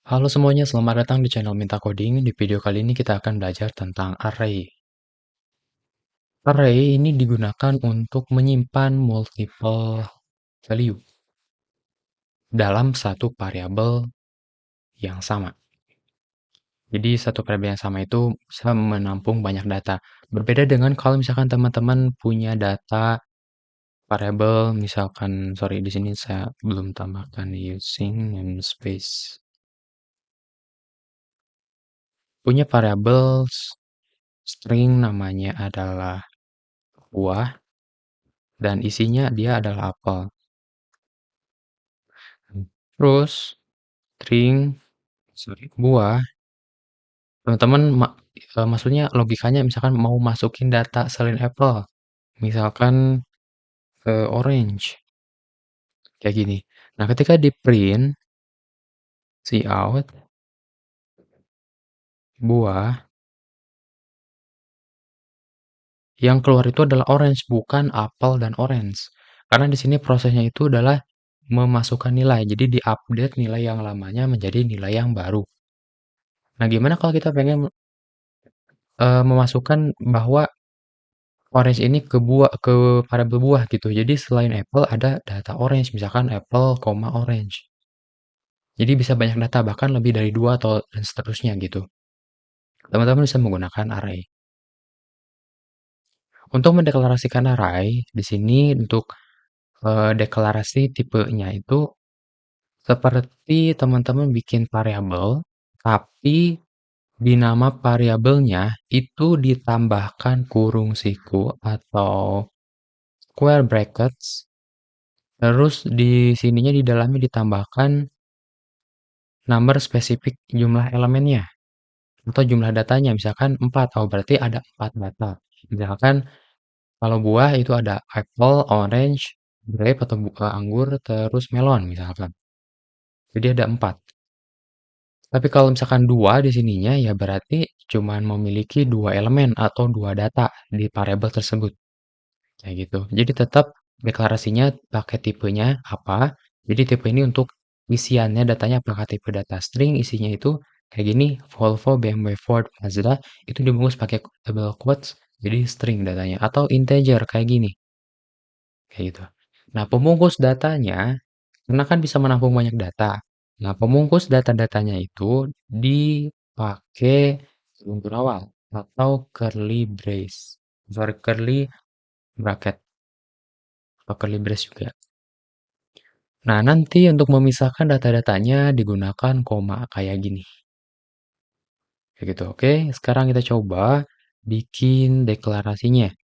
Halo semuanya, selamat datang di channel Minta Coding. Di video kali ini kita akan belajar tentang array. Array ini digunakan untuk menyimpan multiple value dalam satu variabel yang sama. Jadi satu variabel yang sama itu bisa menampung banyak data. Berbeda dengan kalau misalkan teman-teman punya data variabel, misalkan, sorry di sini saya belum tambahkan using namespace. Punya variabel string namanya adalah buah, dan isinya dia adalah apel. Terus string buah, teman-teman maksudnya logikanya misalkan mau masukin data selain apple, misalkan orange, kayak gini. Nah, ketika di print cout buah, yang keluar itu adalah orange, bukan apel dan orange. Karena di sini prosesnya itu adalah memasukkan nilai, jadi diupdate nilai yang lamanya menjadi nilai yang baru. Nah, gimana kalau kita pengen memasukkan bahwa orange ini ke variabel buah gitu. Jadi selain apple ada data orange, misalkan apple, orange. Jadi bisa banyak data, bahkan lebih dari dua atau dan seterusnya gitu. Teman-teman bisa menggunakan array. Untuk mendeklarasikan array, di sini untuk deklarasi tipenya itu seperti teman-teman bikin variabel, tapi di nama variabelnya itu ditambahkan kurung siku atau square brackets. Terus di sininya di dalamnya ditambahkan number spesifik jumlah elemennya atau jumlah datanya, misalkan 4, oh berarti ada 4 data. Misalkan kalau buah itu ada apple, orange, grape atau anggur, terus melon misalkan. Jadi ada 4. Tapi kalau misalkan 2 di sininya ya berarti cuman memiliki 2 elemen atau 2 data di variabel tersebut. Kayak gitu. Jadi tetap deklarasinya pakai tipenya apa. Jadi tipe ini untuk isiannya datanya apakah tipe data string, isinya itu kayak gini, Volvo, BMW, Ford, Mazda, itu dibungkus pakai double quotes, jadi string datanya. Atau integer kayak gini, kayak gitu. Nah, pembungkus datanya, karena kan bisa menampung banyak data. Nah, pembungkus data-datanya itu dipakai untuk awal atau curly brace. Sorry, curly bracket atau curly brace juga. Nah, nanti untuk memisahkan data-datanya digunakan koma kayak gini. Kayak gitu, oke. Sekarang kita coba bikin deklarasinya.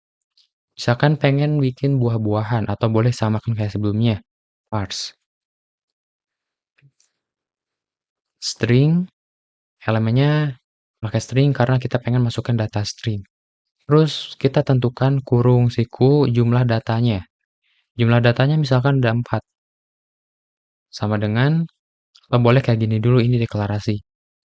Misalkan pengen bikin buah-buahan atau boleh samakan kayak sebelumnya. Parse. String, elemennya pakai string karena kita pengen masukkan data string. Terus kita tentukan kurung siku jumlah datanya. Jumlah datanya misalkan ada 4. Sama dengan, boleh kayak gini dulu ini deklarasi.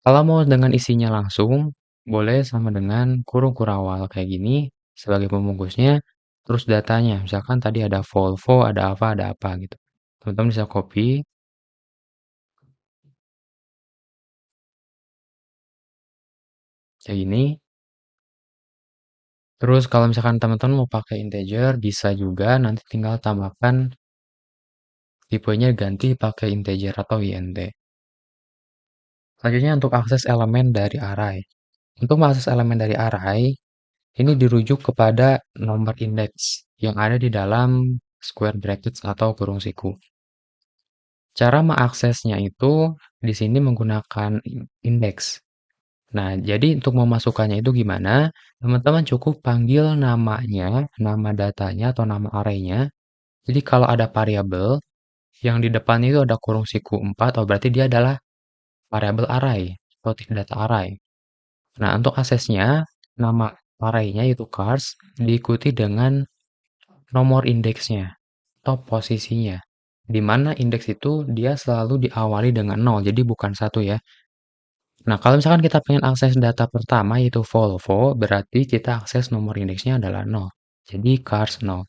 Kalau mau dengan isinya langsung, boleh sama dengan kurung kurawal kayak gini sebagai pembungkusnya, terus datanya. Misalkan tadi ada Volvo, ada apa gitu. Teman-teman bisa copy kayak gini. Terus kalau misalkan teman-teman mau pakai integer, bisa juga nanti tinggal tambahkan tipenya ganti pakai integer atau int. Selanjutnya untuk akses elemen dari array. Untuk mengakses elemen dari array, ini dirujuk kepada nomor indeks yang ada di dalam square brackets atau kurung siku. Cara mengaksesnya itu di sini menggunakan indeks. Nah, jadi untuk memasukkannya itu gimana? Teman-teman cukup panggil namanya, nama datanya atau nama arraynya. Jadi kalau ada variabel yang di depannya itu ada kurung siku 4, oh berarti dia adalah variabel array atau data array. Nah, untuk aksesnya, nama arraynya itu cars diikuti dengan nomor indeksnya atau posisinya. Di mana indeks itu dia selalu diawali dengan 0, jadi bukan 1 ya. Nah, kalau misalkan kita pengen akses data pertama yaitu Volvo, berarti kita akses nomor indeksnya adalah 0. Jadi cars 0.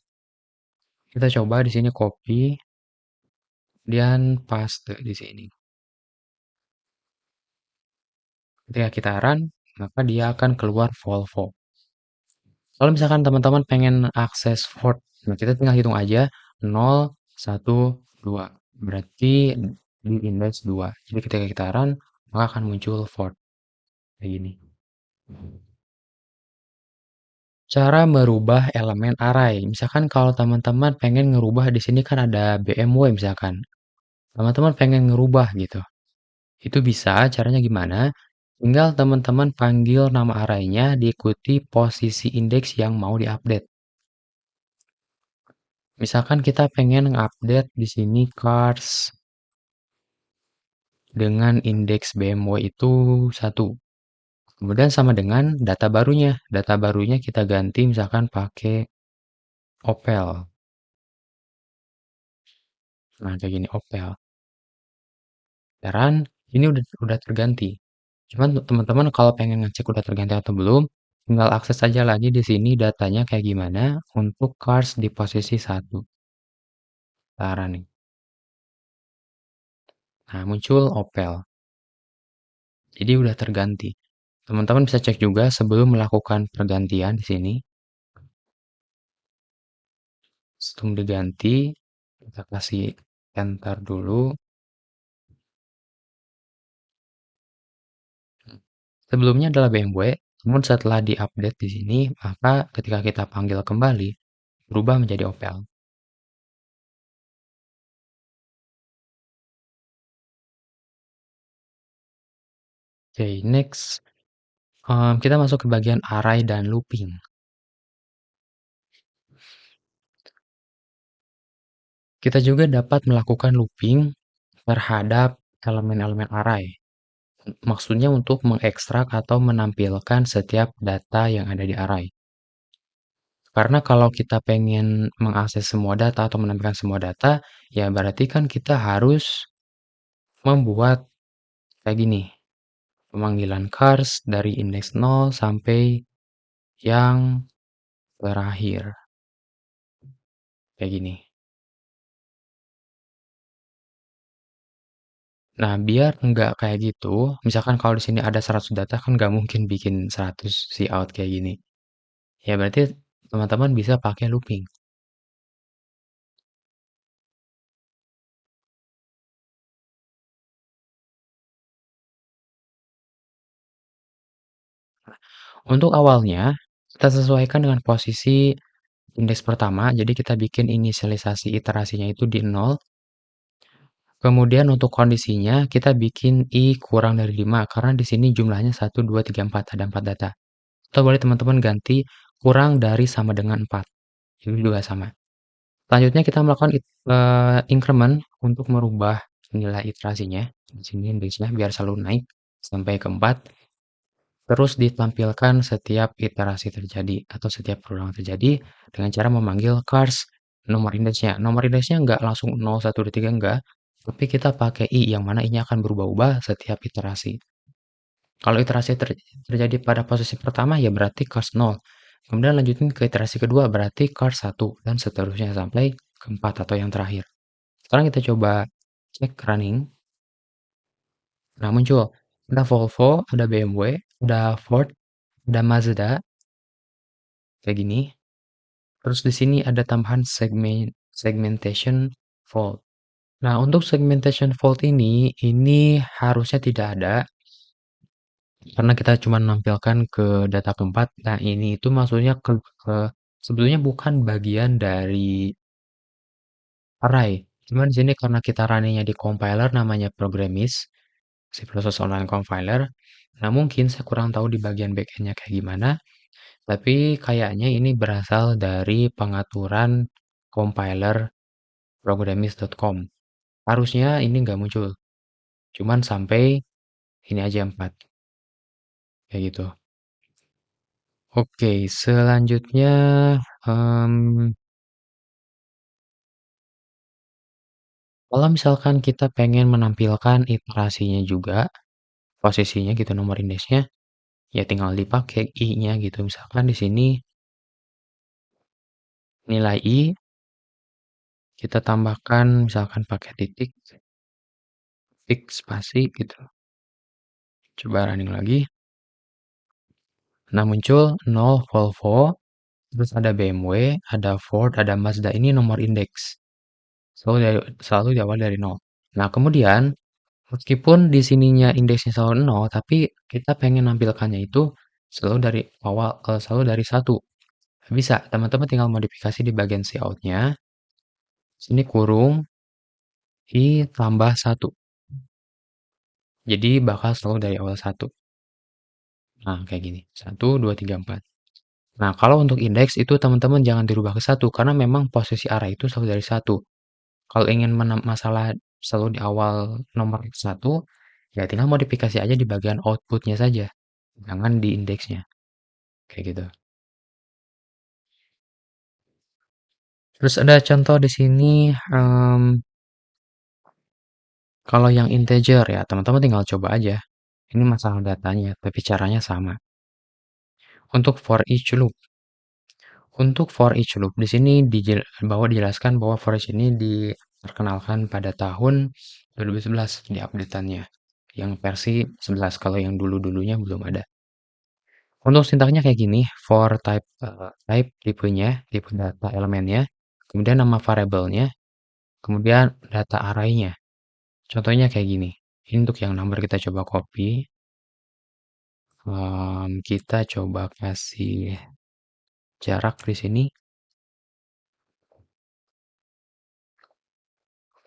Kita coba di sini copy dan paste di sini. Ketika kita run, maka dia akan keluar Volvo. Kalau misalkan teman-teman pengen akses Ford, nah kita tinggal hitung aja 0, 1, 2. Berarti di index 2. Jadi ketika kita run, maka akan muncul Ford kayak gini. Cara merubah elemen array. Misalkan kalau teman-teman pengen ngerubah di sini kan ada BMW misalkan. Teman-teman pengen ngerubah gitu. Itu bisa, caranya gimana? Tinggal teman-teman panggil nama arraynya diikuti posisi indeks yang mau diupdate. Misalkan kita pengen ngupdate di sini cars dengan indeks BMW itu 1. Kemudian sama dengan data barunya. Data barunya kita ganti misalkan pakai Opel. Nah, kayak gini Opel. Sekarang ini udah terganti. Cuman teman-teman kalau pengen ngecek udah terganti atau belum, tinggal akses aja lagi di sini datanya kayak gimana untuk cars di posisi 1. Sekarang nih. Nah, muncul Opel. Jadi udah terganti. Teman-teman bisa cek juga sebelum melakukan pergantian di sini. Sebelum diganti, kita kasih enter dulu. Sebelumnya adalah BMW, namun setelah diupdate di sini, maka ketika kita panggil kembali, berubah menjadi Opel. Oke, next. Kita masuk ke bagian array dan looping. Kita juga dapat melakukan looping terhadap elemen-elemen array. Maksudnya untuk mengekstrak atau menampilkan setiap data yang ada di array. Karena kalau kita pengen mengakses semua data atau menampilkan semua data, ya berarti kan kita harus membuat kayak gini. Pemanggilan cars dari indeks 0 sampai yang terakhir. Kayak gini. Nah, biar nggak kayak gitu, misalkan kalau di sini ada 100 data kan nggak mungkin bikin 100 cout kayak gini. Ya berarti teman-teman bisa pakai looping. Untuk awalnya, kita sesuaikan dengan posisi indeks pertama, jadi kita bikin inisialisasi iterasinya itu di 0. Kemudian untuk kondisinya, kita bikin i kurang dari 5, karena di sini jumlahnya 1, 2, 3, 4, ada 4 data. Atau boleh teman-teman ganti kurang dari sama dengan 4. Itu juga sama. Selanjutnya kita melakukan increment untuk merubah nilai iterasinya. Di sini indeksnya biar selalu naik sampai ke 4. Terus ditampilkan setiap iterasi terjadi atau setiap perulangan terjadi dengan cara memanggil cars nomor indeksnya. Nomor indeksnya nggak langsung 0, 1, 2, 3, enggak. Tapi kita pakai i, yang mana i-nya akan berubah-ubah setiap iterasi. Kalau iterasi terjadi pada posisi pertama, ya berarti cars 0. Kemudian lanjutin ke iterasi kedua, berarti cars 1. Dan seterusnya sampai keempat atau yang terakhir. Sekarang kita coba cek running. Nah, muncul. Ada Volvo, ada BMW, ada Ford, ada Mazda, kayak gini. Terus di sini ada tambahan segmentation fault. Nah, untuk segmentation fault ini harusnya tidak ada karena kita cuma menampilkan ke data keempat. Nah, ini itu maksudnya sebetulnya bukan bagian dari array. Cuman di sini karena kita running-nya di compiler namanya Programmis, C++ Online Compiler. Nah, mungkin saya kurang tahu di bagian backend-nya kayak gimana. Tapi kayaknya ini berasal dari pengaturan compiler programmis.com. Harusnya ini nggak muncul. Cuman sampai ini aja 4. Kayak gitu. Oke, selanjutnya em, kalau misalkan kita pengen menampilkan iterasinya juga, posisinya gitu nomor indeksnya, ya tinggal dipakai i-nya gitu. Misalkan di sini nilai i kita tambahkan misalkan pakai titik, titik spasi gitu. Coba running lagi. Nah, muncul 0 Volvo, terus ada BMW, ada Ford, ada Mazda. Ini nomor indeks. Selalu diawali dari 0. Nah, kemudian meskipun di sininya indeksnya selalu 0, tapi kita pengen nampilkannya itu selalu dari 1. Bisa, teman-teman tinggal modifikasi di bagian layout-nya. Sini kurung I tambah 1. Jadi bakal selalu dari awal 1. Nah, kayak gini. 1, 2, 3, 4. Nah, kalau untuk indeks itu teman-teman jangan dirubah ke 1 karena memang posisi arah itu selalu dari 1. Kalau ingin masalah selalu di awal nomor 1, ya tinggal modifikasi aja di bagian outputnya saja. Jangan di indeksnya. Kayak gitu. Terus ada contoh di sini, kalau yang integer ya, teman-teman tinggal coba aja. Ini masalah datanya, tapi caranya sama. Untuk for each loop. Untuk for each loop, di sini bahwa dijelaskan bahwa for each ini diperkenalkan pada tahun 2011 di update-annya. Yang versi 11, kalau yang dulu-dulunya belum ada. Untuk sintaknya kayak gini, for type tipenya, tipe data elemennya, kemudian nama variabelnya, kemudian data arraynya. Contohnya kayak gini. Ini untuk yang number kita coba copy. Kita coba kasih jarak di sini.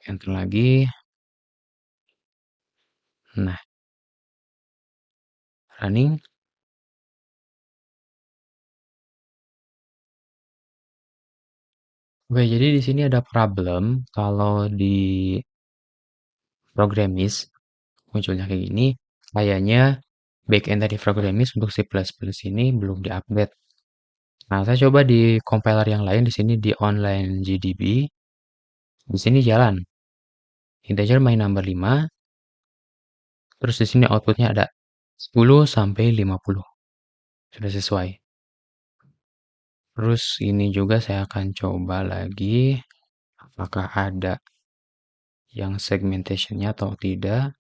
Enter lagi. Nah, running. Oke, jadi di sini ada problem kalau di Programmis munculnya kayak gini. Kayaknya backend dari Programmis untuk C++ ini belum diupdate. Nah, saya coba di compiler yang lain di sini di online GDB. Di sini jalan. Integer my number 5. Terus di sini outputnya ada 10 sampai 50. Sudah sesuai. Terus ini juga saya akan coba lagi apakah ada yang segmentationnya atau tidak.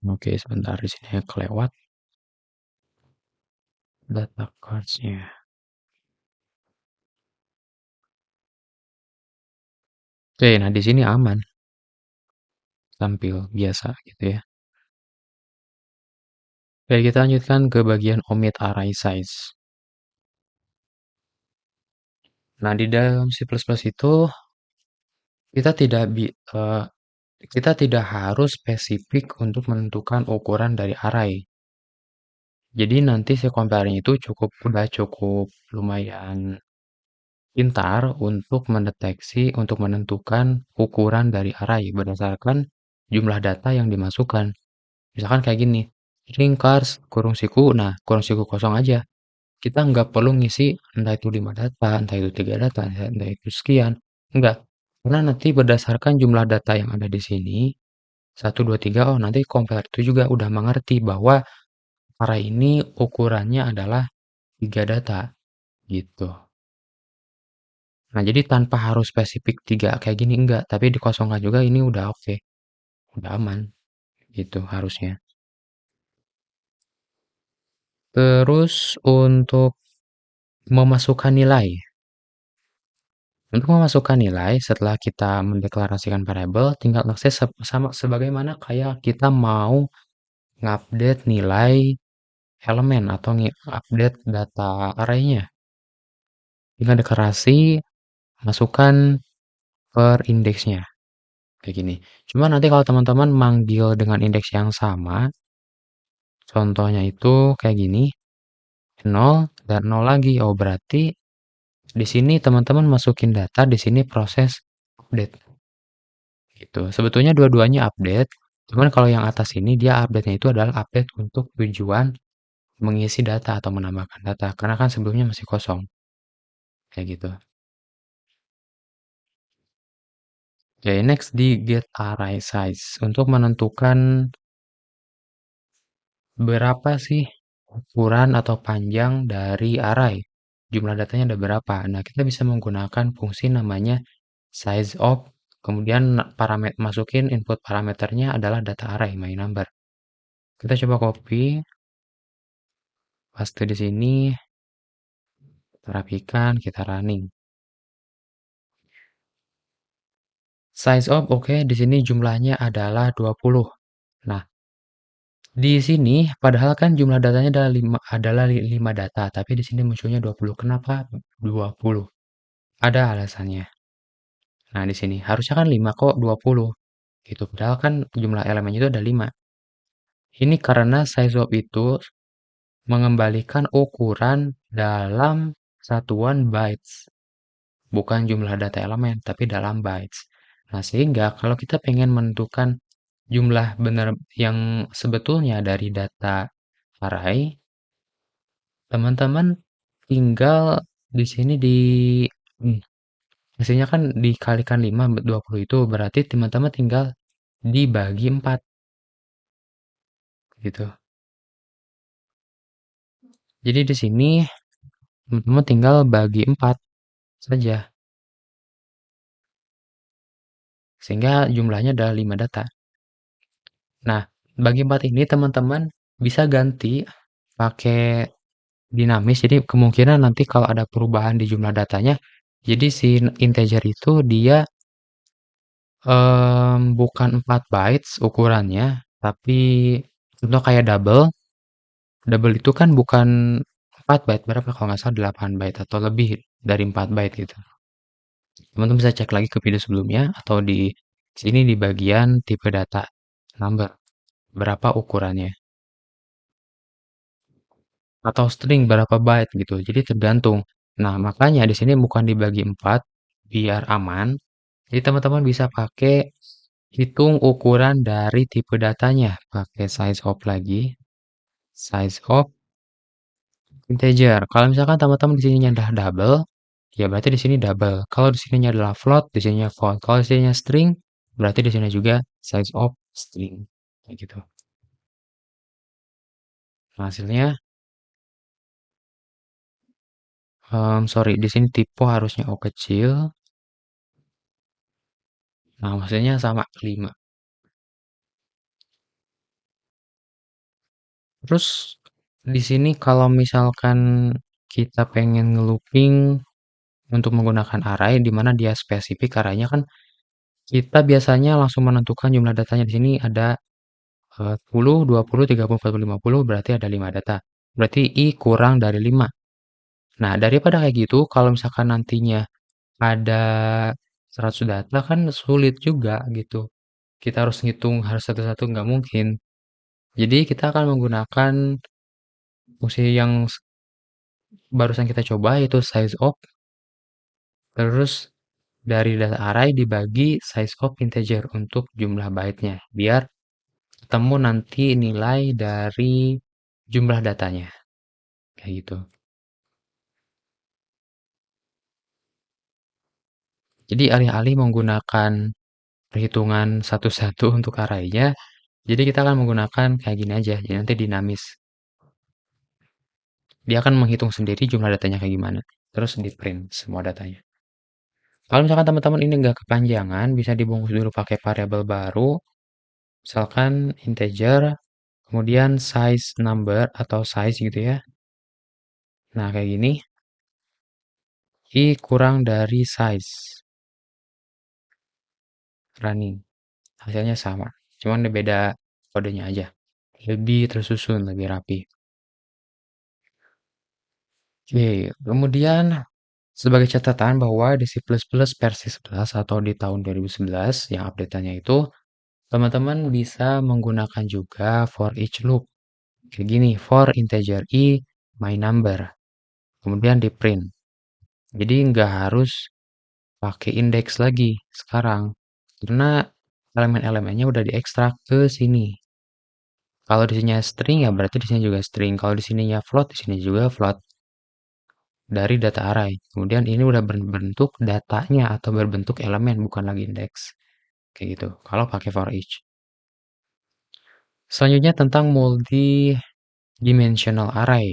Oke, sebentar di sini kelewat data cards-nya. Oke, nah di sini aman, tampil biasa gitu ya. Oke, kita lanjutkan ke bagian omit array size. Nah, di dalam C++ itu kita tidak eh, kita tidak harus spesifik untuk menentukan ukuran dari array. Jadi nanti si compilernya itu udah cukup lumayan pintar untuk mendeteksi, untuk menentukan ukuran dari array berdasarkan jumlah data yang dimasukkan. Misalkan kayak gini, string cars kurung siku, nah kurung siku kosong aja. Kita nggak perlu ngisi entah itu 5 data, entah itu 3 data, entah itu sekian. Enggak. Karena nanti berdasarkan jumlah data yang ada di sini, 1, 2, 3, oh nanti compiler itu juga udah mengerti bahwa array ini ukurannya adalah 3 data. Gitu. Nah, jadi tanpa harus spesifik 3 kayak gini enggak, tapi dikosongkan juga ini udah oke. Udah aman. Gitu harusnya. Terus untuk memasukkan nilai. Untuk memasukkan nilai setelah kita mendeklarasikan variabel, tinggal akses sama sebagaimana kayak kita mau ngupdate nilai elemen atau update data arraynya. Tinggal deklarasi, masukkan per indeksnya. Kayak gini. Cuma nanti kalau teman-teman manggil dengan indeks yang sama, contohnya itu kayak gini, 0 dan 0 lagi. Oh, berarti di sini teman-teman masukin data, di sini proses update. Gitu. Sebetulnya dua-duanya update, cuman kalau yang atas ini dia update-nya itu adalah update untuk tujuan mengisi data atau menambahkan data, karena kan sebelumnya masih kosong. Kayak gitu. Oke, next di get array size. Untuk menentukan berapa sih ukuran atau panjang dari array. jumlah datanya ada berapa. Nah, kita bisa menggunakan fungsi namanya size of, kemudian masukin input parameternya adalah data array my number. Kita coba copy, paste di sini, kita rapikan, kita running. Size of oke, di sini jumlahnya adalah 20. Nah, di sini padahal kan jumlah datanya adalah 5 data, tapi di sini munculnya 20. Kenapa 20? Ada alasannya. Nah, di sini harusnya kan 5 kok 20 gitu. Padahal kan jumlah elemennya itu ada 5. Ini karena size of itu mengembalikan ukuran dalam satuan bytes, bukan jumlah data elemen, tapi dalam bytes. Nah, sehingga kalau kita pengen menentukan jumlah benar yang sebetulnya dari data array, teman-teman tinggal di sini hmm, hasilnya kan dikalikan 5 20 itu berarti teman-teman tinggal dibagi 4 gitu. Jadi di sini teman-teman tinggal bagi 4 saja sehingga jumlahnya adalah 5 data. Nah, bagi 4 ini teman-teman bisa ganti pakai dinamis. Jadi kemungkinan nanti kalau ada perubahan di jumlah datanya, jadi si integer itu dia bukan 4 bytes ukurannya, tapi contoh kayak double. Double itu kan bukan 4 byte, berapa kalau nggak salah 8 byte atau lebih dari 4 byte gitu. Teman-teman bisa cek lagi ke video sebelumnya atau di sini di bagian tipe data number, berapa ukurannya. Atau string berapa byte gitu. Jadi tergantung. Nah, makanya di sini bukan dibagi 4 biar aman. Jadi teman-teman bisa pakai hitung ukuran dari tipe datanya, pakai size of lagi, size of integer. Kalau misalkan teman-teman di sininya adalah double, ya berarti di sini double. Kalau di sininya adalah float, di sininya float. Kalau di sininya string, berarti di sini juga size of string. Kayak gitu. Nah, hasilnya, sorry, di sini tipe harusnya O kecil. Nah, maksudnya sama 5. Terus di sini kalau misalkan kita pengen nge-looping untuk menggunakan array di mana dia spesifik arraynya kan kita biasanya langsung menentukan jumlah datanya di sini ada 10, 20, 30, 40, 50 berarti ada 5 data. Berarti I kurang dari 5. Nah, daripada kayak gitu kalau misalkan nantinya ada 100 data kan sulit juga gitu. Kita harus ngitung harus satu-satu nggak mungkin. Jadi kita akan menggunakan fungsi yang barusan kita coba yaitu size of. Terus dari data array dibagi size of integer untuk jumlah byte-nya. Biar ketemu nanti nilai dari jumlah datanya. Kayak gitu. Jadi alih-alih menggunakan perhitungan satu-satu untuk array-nya, jadi kita akan menggunakan kayak gini aja. Jadi nanti dinamis. Dia akan menghitung sendiri jumlah datanya kayak gimana. Terus di print semua datanya. Kalau misalkan teman-teman ini nggak kepanjangan, bisa dibungkus dulu pakai variabel baru. Misalkan integer, kemudian size number atau size gitu ya. Nah, kayak gini. I kurang dari size. Running. Hasilnya sama. Cuman beda kodenya aja. Lebih tersusun, lebih rapi. Oke, kemudian sebagai catatan bahwa di C++ versi 11 atau di tahun 2011 yang update-nya itu, teman-teman bisa menggunakan juga for each loop. Kayak gini, for integer i my number. Kemudian di print. Jadi nggak harus pakai index lagi sekarang. Karena elemen-elemennya udah diekstrak ke sini. Kalau di sininya string ya berarti di sini juga string. Kalau di sininya float, di sini juga float dari data array. Kemudian ini udah berbentuk datanya atau berbentuk elemen bukan lagi index. Kayak gitu. Kalau pakai for each. Selanjutnya tentang multi dimensional array.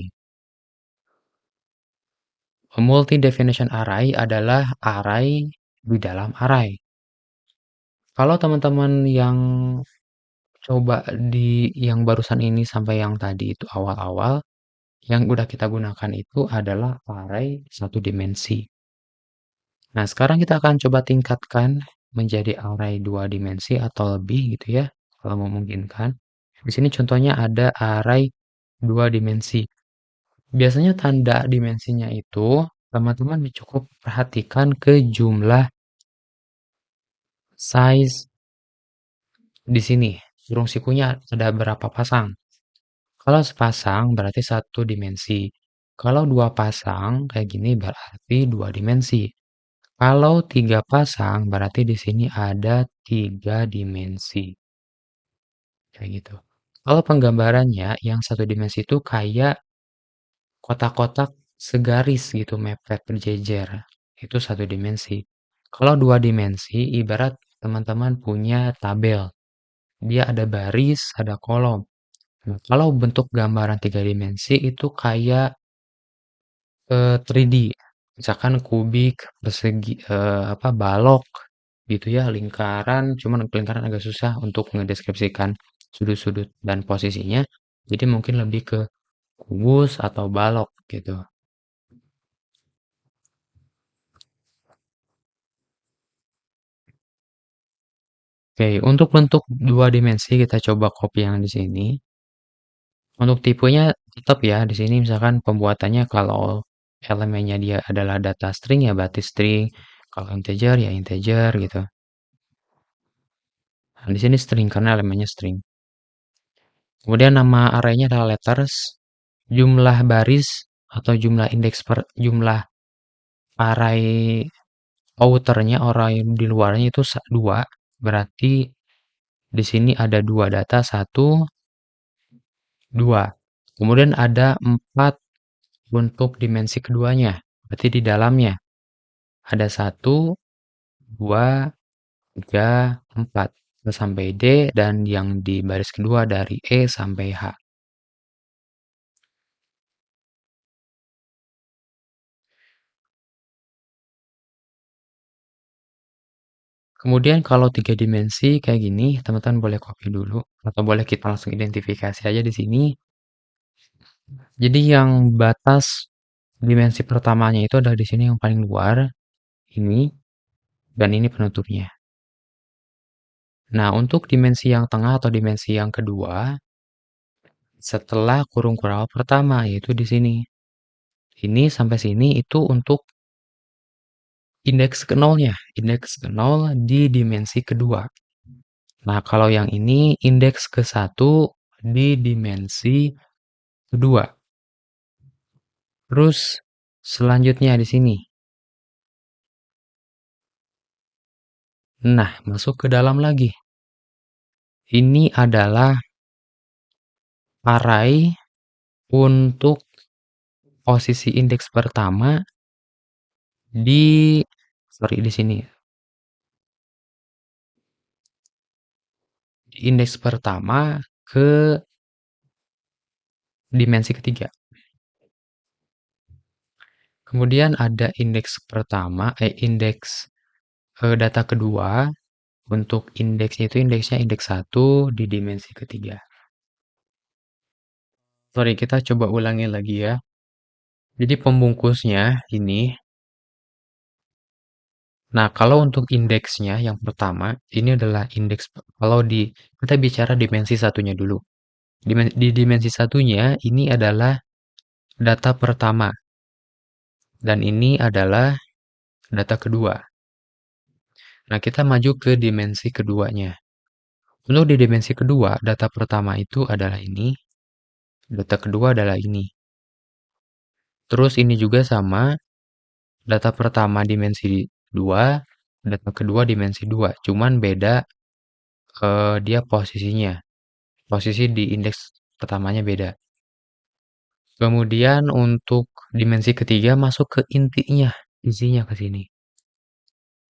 Multi-definition array adalah array di dalam array. Kalau teman-teman yang coba yang barusan ini sampai yang tadi itu awal-awal, yang udah kita gunakan itu adalah array satu dimensi. Nah, sekarang kita akan coba tingkatkan menjadi array dua dimensi atau lebih gitu ya, kalau memungkinkan. Di sini contohnya ada array dua dimensi. Biasanya tanda dimensinya itu teman-teman cukup perhatikan ke jumlah size di sini. Burung sikunya ada berapa pasang. Kalau sepasang berarti satu dimensi. Kalau dua pasang kayak gini berarti dua dimensi. Kalau tiga pasang berarti di sini ada tiga dimensi. Kayak gitu. Kalau penggambarannya yang satu dimensi itu kayak kotak-kotak segaris gitu mepet berjejer. Itu satu dimensi. Kalau dua dimensi ibarat teman-teman punya tabel. Dia ada baris, ada kolom. Nah, kalau bentuk gambaran tiga dimensi itu kayak 3D. Misalkan kubik, persegi, apa balok gitu ya, lingkaran. Cuman lingkaran agak susah untuk mendeskripsikan sudut-sudut dan posisinya. Jadi mungkin lebih ke kubus atau balok gitu. Oke, untuk bentuk dua dimensi kita coba copy yang di sini. Untuk tipenya tetap ya di sini misalkan pembuatannya kalau elemennya dia adalah data string ya berarti string, kalau integer ya integer gitu. Nah, di sini string karena elemennya string. Kemudian nama arraynya adalah letters, jumlah baris atau jumlah array outernya array di luarnya itu dua, berarti di sini ada dua data satu, dua. Kemudian ada empat untuk dimensi keduanya, berarti di dalamnya ada satu, dua, tiga, empat sampai D dan yang di baris kedua dari E sampai H. Kemudian kalau tiga dimensi kayak gini, teman-teman boleh copy dulu atau boleh kita langsung identifikasi aja di sini. Jadi yang batas dimensi pertamanya itu ada di sini yang paling luar, ini, dan ini penutupnya. Nah, untuk dimensi yang tengah atau dimensi yang kedua, setelah kurung kurawal pertama, yaitu di sini. Ini sampai sini itu untuk indeks ke nolnya, indeks ke nol di dimensi kedua. Nah, kalau yang ini indeks ke satu di dimensi kedua. Terus selanjutnya di sini. Nah, masuk ke dalam lagi. Ini adalah array untuk posisi indeks pertama di sorry di sini. Di indeks pertama ke dimensi ketiga. Kemudian ada indeks pertama, indeks data kedua. Untuk indeksnya itu indeksnya indeks 1 di dimensi ketiga. Sorry, kita coba ulangi lagi ya. Jadi pembungkusnya ini. Nah, kalau untuk indeksnya yang pertama, ini adalah indeks kalau kita bicara dimensi satunya dulu. Di dimensi satunya ini adalah data pertama. Dan ini adalah data kedua. Nah, kita maju ke dimensi keduanya. Untuk di dimensi kedua, data pertama itu adalah ini. Data kedua adalah ini. Terus ini juga sama. Data pertama dimensi 2, data kedua dimensi 2. Cuman beda dia posisinya. Posisi di indeks pertamanya beda. Kemudian untuk dimensi ketiga masuk ke intinya, isinya ke sini.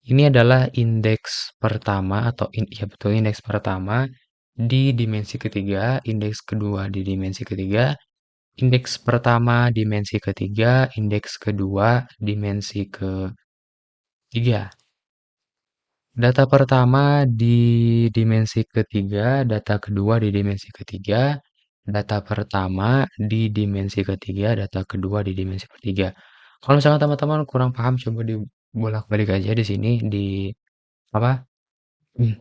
Ini adalah indeks pertama atau ya betul indeks pertama di dimensi ketiga, indeks kedua di dimensi ketiga, Indeks pertama dimensi ketiga, indeks kedua dimensi ketiga. Data pertama di dimensi ketiga, data kedua di dimensi ketiga, data pertama di dimensi ketiga, data kedua di dimensi ketiga. Kalau misalnya teman-teman kurang paham, coba dibolak-balik aja di sini, di apa? Hmm,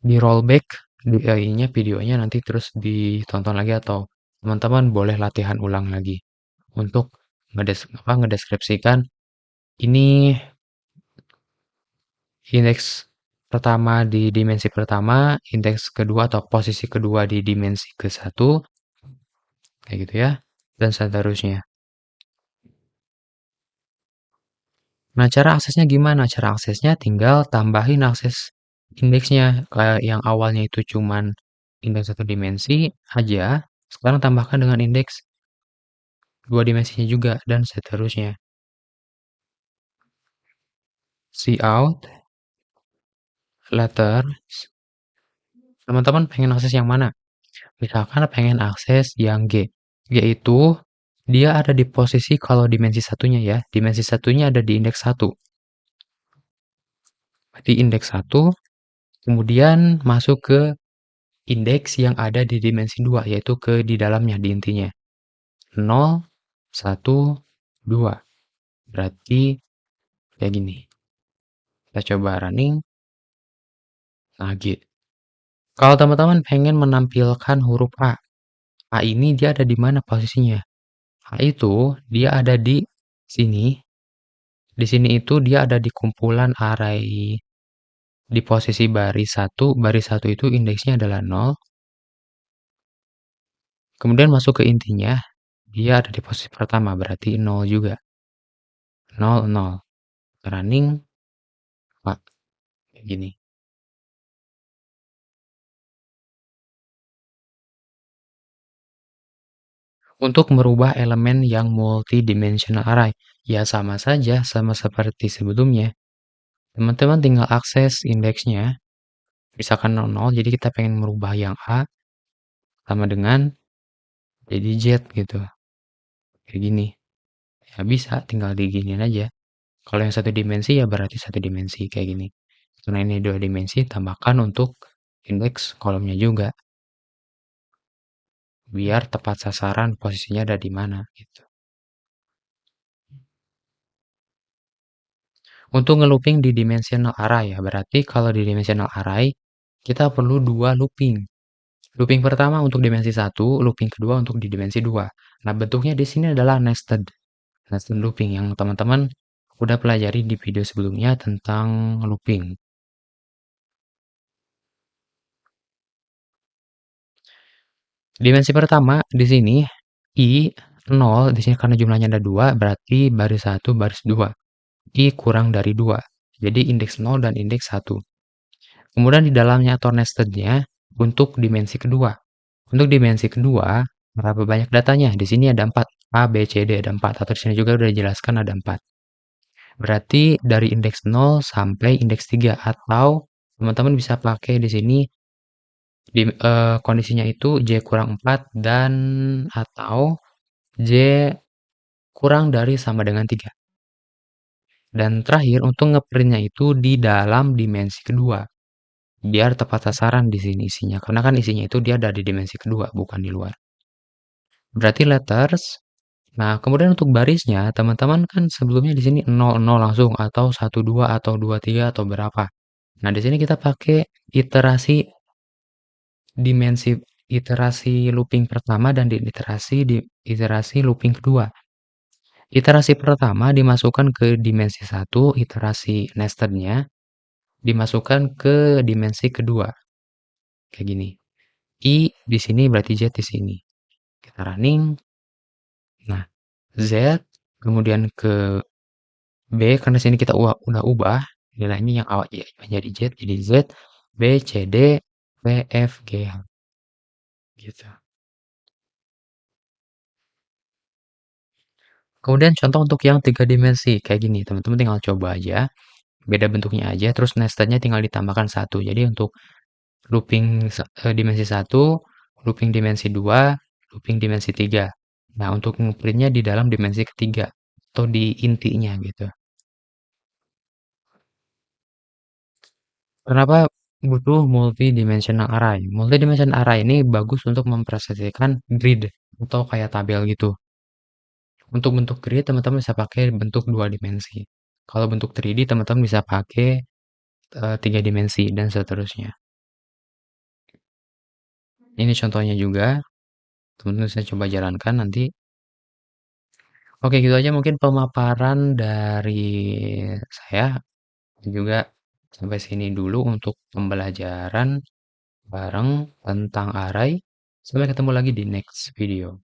Di rollback di AI-nya videonya nanti terus ditonton lagi atau teman-teman boleh latihan ulang lagi untuk ngedeskripsikan ini indeks pertama di dimensi pertama, indeks kedua atau posisi kedua di dimensi ke satu, kayak gitu ya, dan seterusnya. Nah, cara aksesnya gimana? Cara aksesnya tinggal tambahin akses indeksnya. Kayak yang awalnya itu cuman indeks satu dimensi aja, sekarang tambahkan dengan indeks dua dimensinya juga, dan seterusnya. Cout, letter, teman-teman pengen akses yang mana? Misalkan pengen akses yang G. G itu dia ada di posisi kalau dimensi satunya ya. Dimensi satunya ada di indeks satu. Di indeks satu, kemudian masuk ke indeks yang ada di dimensi 2, yaitu ke di dalamnya, di intinya. 0, 1, 2. Berarti kayak gini. Kita coba running. Nah, G. Kalau teman-teman pengen menampilkan huruf A, A ini dia ada di mana posisinya? A itu dia ada di sini. Di sini itu dia ada di kumpulan array di posisi baris satu itu indeksnya adalah 0. Kemudian masuk ke intinya, dia ada di posisi pertama, berarti 0 juga. 0, 0. Running, Pak, kayak gini. Untuk merubah elemen yang multidimensional array, ya sama saja, sama seperti sebelumnya. Teman-teman tinggal akses indeksnya, misalkan 00, jadi kita pengen merubah yang A, sama dengan jadi Z gitu. Kayak gini. Ya bisa, tinggal diginiin aja. Kalau yang satu dimensi ya berarti satu dimensi kayak gini. Karena ini dua dimensi, tambahkan untuk indeks kolomnya juga. Biar tepat sasaran posisinya ada di mana gitu. Untuk ngelooping di dimensional array ya, berarti kalau di dimensional array kita perlu dua looping. Looping pertama untuk dimensi satu, looping kedua untuk di dimensi 2. Nah, bentuknya di sini adalah nested. Nested looping yang teman-teman udah pelajari di video sebelumnya tentang looping. Dimensi pertama di sini I 0 di sini karena jumlahnya ada 2 berarti baris 1 baris 2. I kurang dari 2. Jadi indeks 0 dan indeks 1. Kemudian di dalamnya atau nestednya untuk dimensi kedua. Untuk dimensi kedua, berapa banyak datanya? Di sini ada 4. A, B, C, D ada 4. Atau di sini juga udah dijelaskan ada 4. Berarti dari indeks 0 sampai indeks 3 atau teman-teman bisa pakai di sini kondisinya itu J kurang 4 dan atau J kurang dari sama dengan 3. Dan terakhir untuk ngeprintnya itu di dalam dimensi kedua. Biar tepat sasaran di sini isinya. Karena kan isinya itu dia ada di dimensi kedua, bukan di luar. Berarti letters. Nah, kemudian untuk barisnya, teman-teman kan sebelumnya di sini 00 langsung atau 12 atau 23 atau berapa. Nah, di sini kita pakai iterasi dimensi iterasi looping pertama dan di iterasi looping kedua. Iterasi pertama dimasukkan ke dimensi 1, iterasi nestednya dimasukkan ke dimensi kedua. Kayak gini. I di sini berarti Z di sini. Kita running. Nah, Z kemudian ke B karena sini kita udah ubah nilainya yang awal ya, menjadi Z jadi Z B C D F F G H gitu. Kemudian contoh untuk yang tiga dimensi kayak gini, teman-teman tinggal coba aja, beda bentuknya aja, terus nestednya tinggal ditambahkan satu. Jadi untuk looping dimensi satu, looping dimensi 2, looping dimensi 3. Nah, untuk ngeprintnya di dalam dimensi ketiga atau di intinya gitu. Kenapa butuh multidimensional array? Multidimensional array ini bagus untuk mempresentasikan grid atau kayak tabel gitu. Untuk bentuk grid teman-teman bisa pakai bentuk 2 dimensi. Kalau bentuk 3D teman-teman bisa pakai 3 dimensi dan seterusnya. Ini contohnya juga, teman-teman bisa coba jalankan nanti. Oke, gitu aja mungkin pemaparan dari saya. Juga sampai sini dulu untuk pembelajaran bareng tentang array. Sampai ketemu lagi di next video.